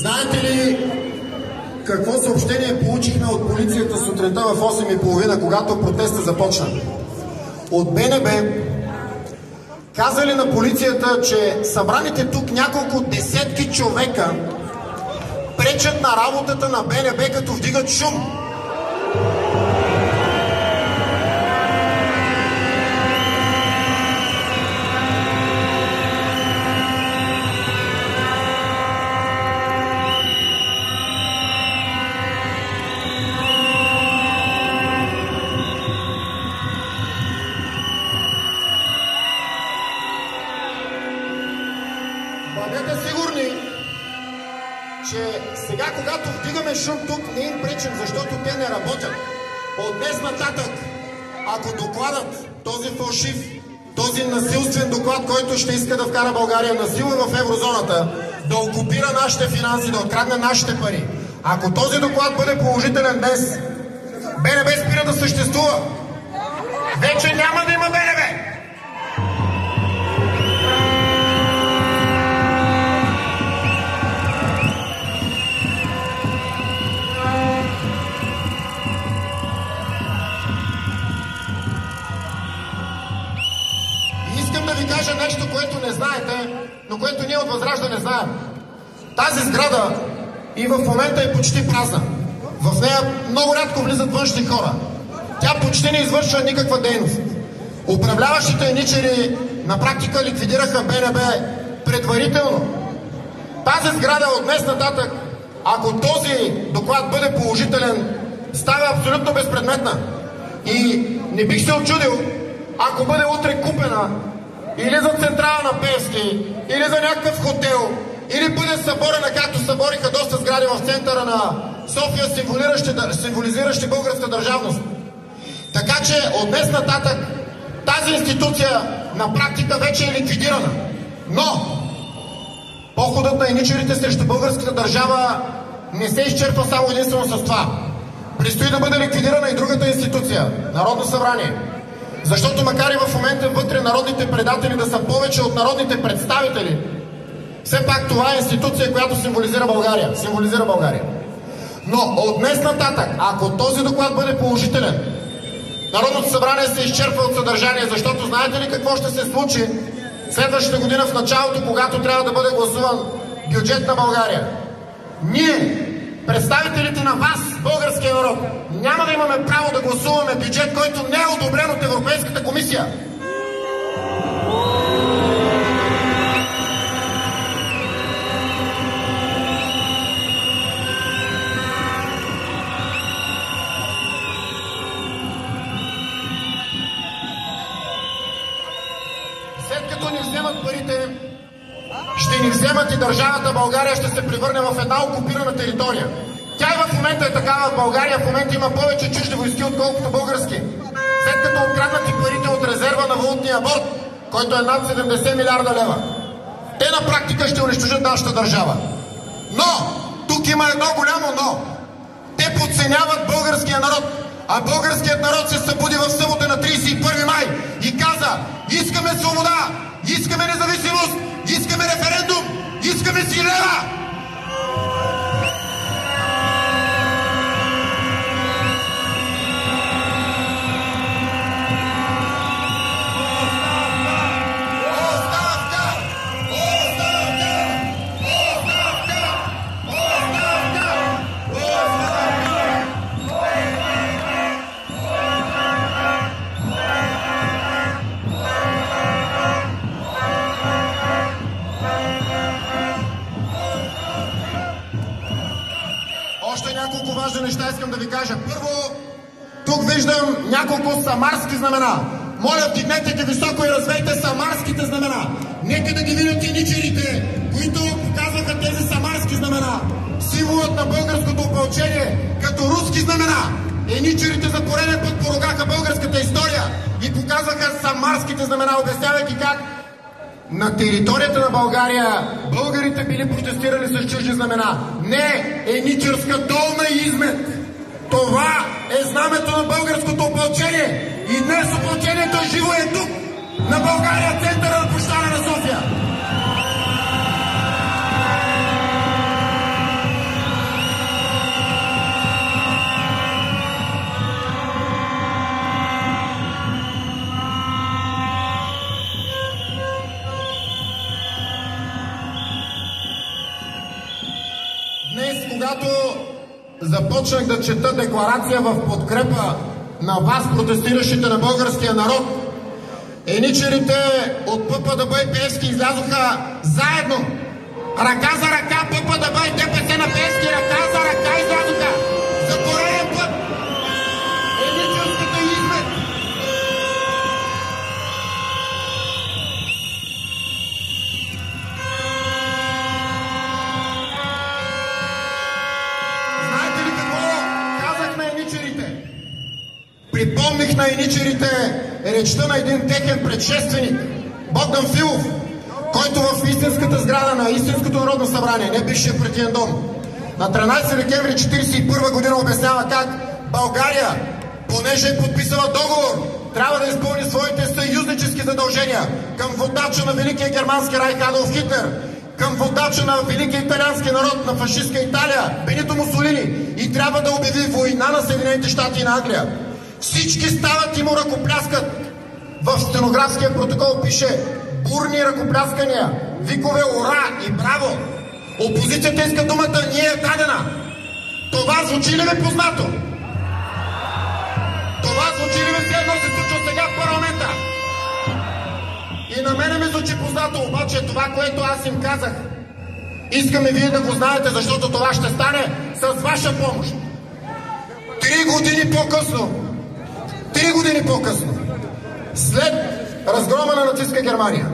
Знаете ли какво съобщение получихме от полицията сутринта в 8:30, когато протеста започна? От БНБ казали на полицията, че събраните тук няколко десетки човека пречат на работата на БНБ, като вдигат шум. Бъдете сигурни, че сега, когато вдигаме шум тук, не им пречим, защото те не работят. От днес нататък, ако докладът, този фалшив, този насилствен доклад, който ще иска да вкара България насила в еврозоната, да окупира нашите финанси, да открадне нашите пари, ако този доклад бъде положителен днес, БНБ спира да съществува. Вече няма да има БНБ. Искам да ви кажа нещо, което не знаете, но което ние от ВЪЗРАЖДАНЕ знаем. Тази сграда и в момента е почти празна. В нея много рядко влизат външни хора. Тя почти не извършва никаква дейност. Управляващите еничери на практика ликвидираха БНБ предварително. Тази сграда от днес нататък, ако този доклад бъде положителен, става абсолютно безпредметна. И не бих се очудил, ако бъде утре купена или за централа на Певски, или за някакъв хотел, или бъде съборена, както събориха доста сгради в центъра на София, символизиращи българска държавност. Така че от днес нататък тази институция на практика вече е ликвидирана. Но походът на еничерите срещу българската държава не се изчерпва само единствено с това. Предстои да бъде ликвидирана и другата институция – Народно събрание. Защото макар и в момента вътре народните предатели да са повече от народните представители, все пак това е институция, която символизира България. Но от днес нататък, ако този доклад бъде положителен, Народното събрание се изчерпва от съдържание, защото знаете ли какво ще се случи следващата година в началото, когато трябва да бъде гласуван бюджет на България? Ние, представителите на вас, българския народ, няма да имаме право да гласуваме бюджет, който не е одобрен от Европейската комисия. След като ни вземат парите, ще ни вземат и държавата България ще се превърне в една окупирана територия. Тя и в момента е такава. В България в момента има повече чужди войски, отколкото български. След като откраднат и парите от резерва на валутния борд, който е над 70 милиарда лева, те на практика ще унищожат нашата държава. Но тук има едно голямо но. Те подценяват българския народ. А българският народ се събуди в събота на 31 май и каза: искаме свобода, искаме независимост, искаме референдум, искаме си лева! Още няколко важни неща искам да ви кажа. Първо, тук виждам няколко самарски знамена. Моля, вдигнете ги високо и развейте самарските знамена. Нека да ги видят еничерите, които показваха тези самарски знамена. Символът на българското опълчение като руски знамена. Еничерите за пореден път поругаха българската история и показваха самарските знамена, обяснявайки как на територията на България българите били протестирали с чужди знамена. Не, еничерска долна измет. Това е знамето на българското опълчение. И днес опълчението живо е тук, на България, центъра на площада на София. започнах да чета декларация в подкрепа на вас, протестиращите на българския народ, еничерите от ППДБ и Пеевски излязоха заедно. Ръка за ръка, ППДБ и ДПС на Пеевски, ръка за ръка излязоха. За пореден път еничерската измет. Знаете ли какво казах на еничерите? Припомних на еничерите речта на един техен предшественик, Богдан Филов, който в истинската сграда на Истинското народно събрание, не бившия партиен дом, на 13 декември 1941 година обяснява как България, понеже е подписала договор, трябва да изпълни своите съюзнически задължения към водача на Великия германски райх Адолф Хитлер, към водача на великия италиански народ на фашистска Италия, Бенито Мусолини, и трябва да обяви война на Съединените щати и на Англия. Всички стават и му ръкопляскат. В стенографския протокол пише бурни ръкопляскания, викове ура и браво. Опозицията иска думата, ние е дадена. Това звучи ли ви познато? Това звучи ли ви все едно се случва сега в парламента? И на мене ми звучи познато, обаче това, което аз им казах, искаме вие да го знаете, защото това ще стане с ваша помощ. 3 години по-късно, след разгрома на нацистска Германия,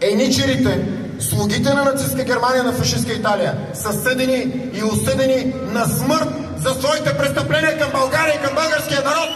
еничерите, слугите на нацистска Германия, на фашистска Италия, са съдени и осъдени на смърт за своите престъпления към България и към българския народ.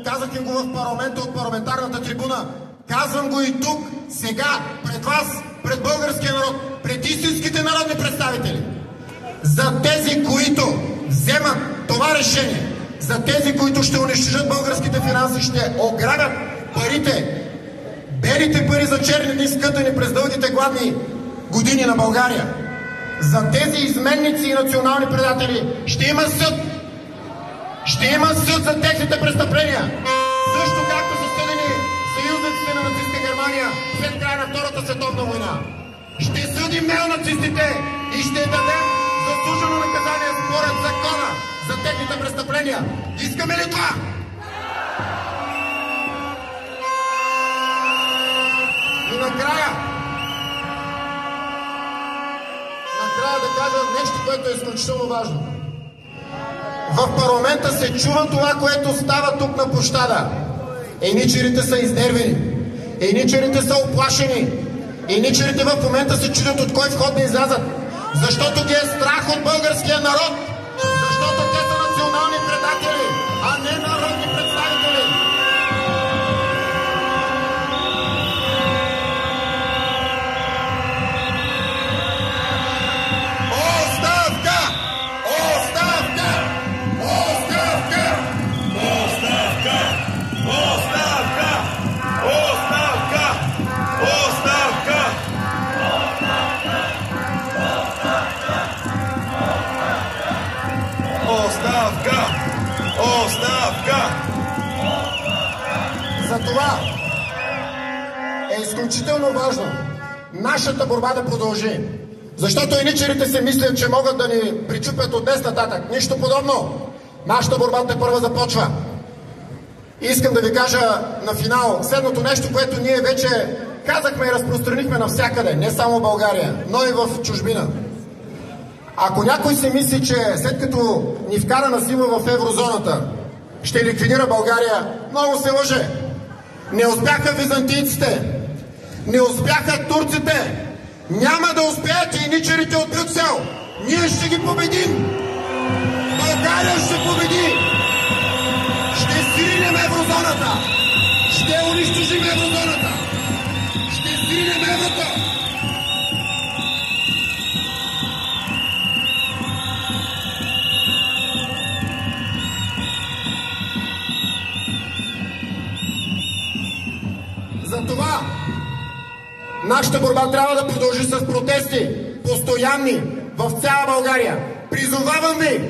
Казах им го в парламента от парламентарната трибуна. Казвам го и тук, сега, пред вас, пред българския народ, пред истинските народни представители. За тези, които вземат това решение, за тези, които ще унищожат българските финанси, ще ограбят парите, белите пари за черни дни, скътани през дългите гладни години на България. За тези изменници и национални предатели ще има съд. Ще има съд за техните престъпления. Също както са съдени съюзниците на нацистска Германия след края на Втората световна война. Ще съдим неонацистите и ще дадем заслужено наказание според закона за техните престъпления. Искаме ли това? И накрая да кажа нещо, което е изключително важно. В парламента се чува това, което става тук на площада. Еничерите са изнервени. Еничерите са оплашени. Еничерите в момента се чудят от кой вход да излязат. Защото ги е страх от българския народ. Защото те са национални предатели, а не народни представители. Оставка! Оставка! Оставка! Оставка! Оставка! Оставка! Оставка! Оставка! Оставка! Затова е изключително важно нашата борба да продължи. Защото еничерите си мислят, че могат да ни причупят от днес нататък. Нищо подобно. Нашата борба тепърва започва. Искам да ви кажа на финал следното нещо, което ние вече казахме и разпространихме навсякъде, не само в България, но и в чужбина. Ако някой си мисли, че след като ни вкара на сила в еврозоната, ще ликвидира България, много се лъже. Не успяха византийците, не успяха турците, няма да успеят и еничерите от Брюксел. Ние ще ги победим. България ще победи. Ще сринем еврозоната. Ще унищожим еврозоната. Ще сринем еврото. Затова Нашата борба трябва да продължи с протести, постоянни, в цяла България. Призовавам ви,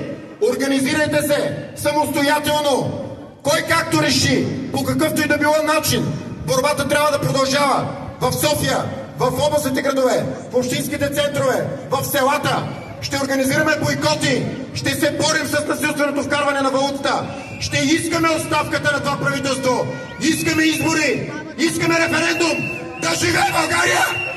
организирайте се самостоятелно. Кой както реши, по какъвто и да било начин, борбата трябва да продължава в София, в областните градове, в общинските центрове, в селата. Ще организираме бойкоти, ще се борим с насилственото вкарване на валутата, ще искаме оставката на това правителство, искаме избори, искаме референдум. Да живее България!